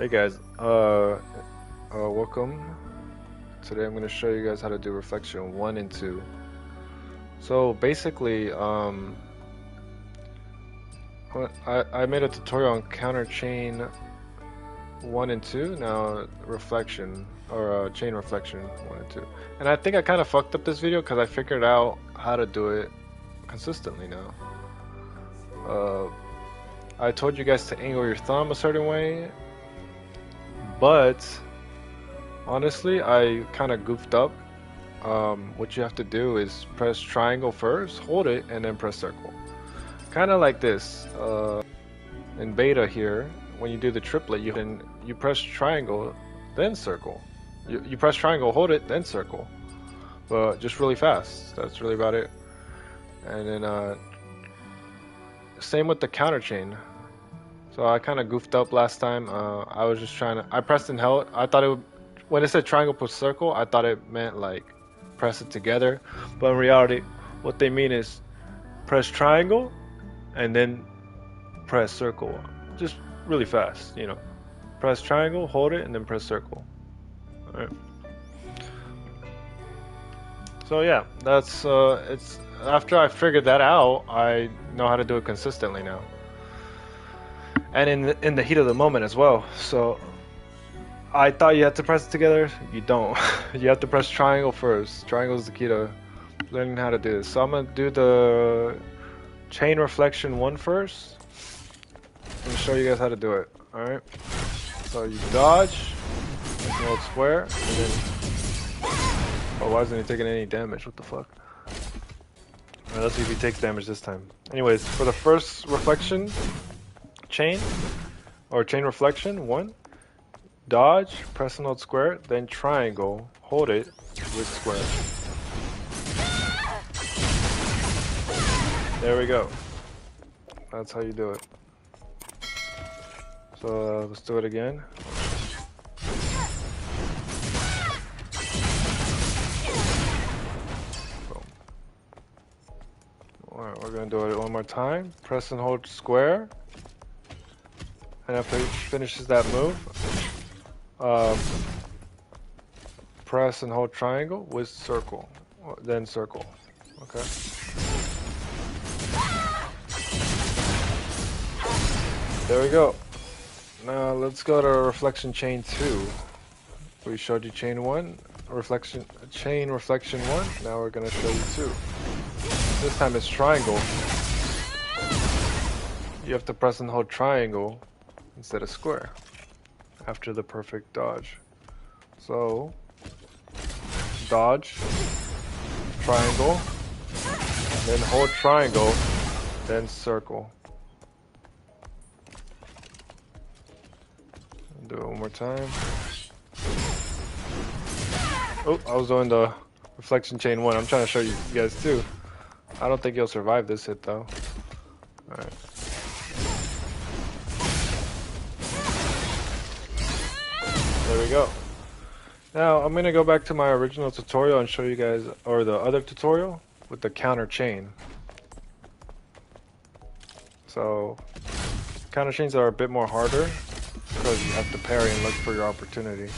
Hey guys, welcome. Today I'm going to show you guys how to do reflection 1 and 2. So basically, I made a tutorial on counter chain 1 and 2, now reflection, or chain reflection 1 and 2. And I think I kind of fucked up this video because I figured out how to do it consistently now. I told you guys to angle your thumb a certain way, but honestly, I kind of goofed up. What you have to do is press triangle first, hold it, and then press circle. Kind of like this. In beta here, when you do the triplet, you press triangle, then circle. You press triangle, hold it, then circle. But just really fast. That's really about it. And then same with the counter chain. So I kind of goofed up last time. I was just trying to. I pressed and held. I thought it would. When it said triangle plus circle, I thought it meant like press it together. But in reality, what they mean is press triangle and then press circle. Just really fast, you know. Press triangle, hold it, and then press circle. Alright. So yeah, that's it's after I figured that out, I know how to do it consistently now. And in the heat of the moment as well. So I thought you had to press it together. You don't. You have to press triangle first. Triangle is the key to learning how to do this. So I'm gonna do the chain reflection 1 first. I'm gonna show you guys how to do it. Alright. So you dodge, hold square, and then. Oh, why isn't he taking any damage? What the fuck? Alright, let's see if he takes damage this time. Anyways, for the first reflection chain, or chain reflection 1, dodge, press and hold square, then triangle, hold it with square. There we go. That's how you do it. So let's do it again. Boom. Alright, we're gonna do it one more time. Press and hold square. And after he finishes that move, press and hold triangle with circle, then circle. Okay. There we go. Now let's go to reflection chain 2. We showed you chain 1, chain reflection 1. Now we're gonna show you 2. This time it's triangle. You have to press and hold triangle instead of square after the perfect dodge. So dodge, triangle, then hold triangle, then circle. Do it one more time. Oh, I was doing the reflection chain 1. I'm trying to show you guys too. I don't think you'll survive this hit though. Alright. There we go. Now I'm gonna go back to my original tutorial and show you guys, or the other tutorial with the counter chain. So counter chains are a bit more harder because you have to parry and look for your opportunity.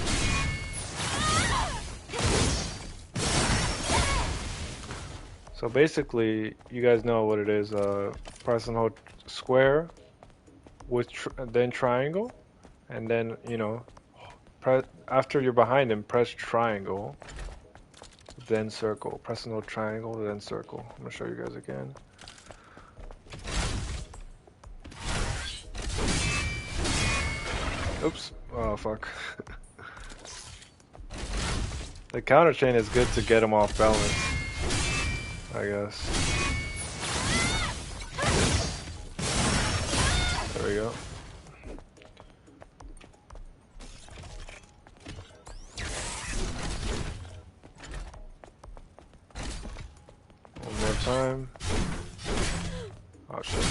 So basically, you guys know what it is. Press and hold square with then triangle, and then after you're behind him, press triangle, then circle. Press and hold triangle, then circle. I'm gonna show you guys again. Oops. Oh fuck. The counter chain is good to get him off balance, I guess. There we go. One more time. Oh shit.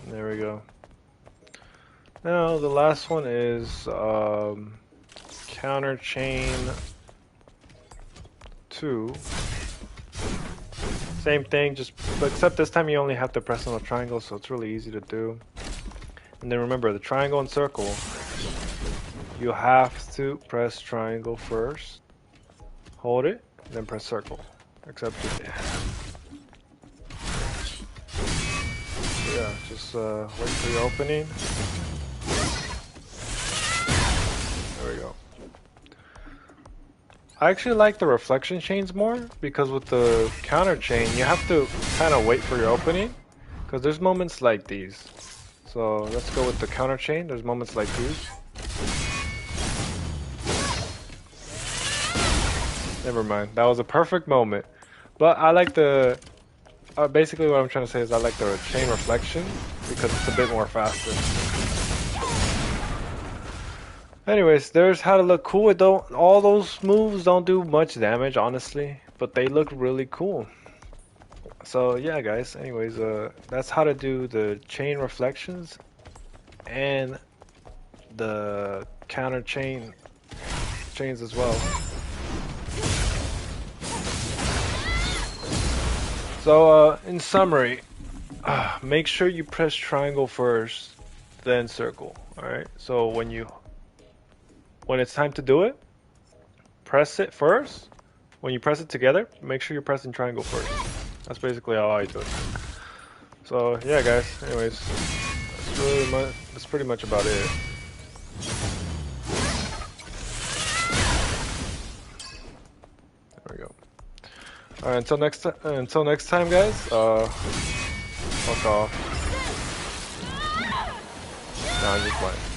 There we go. Now the last one is counter chain 2. Same thing, just but except this time you only have to press on the triangle, so it's really easy to do. And then remember, the triangle and circle, you have to press triangle first, hold it, then press circle. Except yeah, just wait for your opening. There we go. I actually like the reflection chains more because with the counter chain you have to kind of wait for your opening because there's moments like these. So let's go with the counter chain. There's moments like these. Never mind. That was a perfect moment. But I like the basically what I'm trying to say is I like the chain reflection because it's a bit more faster. Anyways, there's how to look cool. All those moves don't do much damage, honestly, but they look really cool. So yeah, guys. Anyways, that's how to do the chain reflections and the counter chains as well. So in summary, make sure you press triangle first, then circle. All right. So when it's time to do it, press it first. When you press it together, make sure you're pressing triangle first. That's basically how I do it. So yeah, guys. Anyways, that's pretty much about it. There we go. All right. Until next time, guys. Fuck off. Nah, I'm just playing.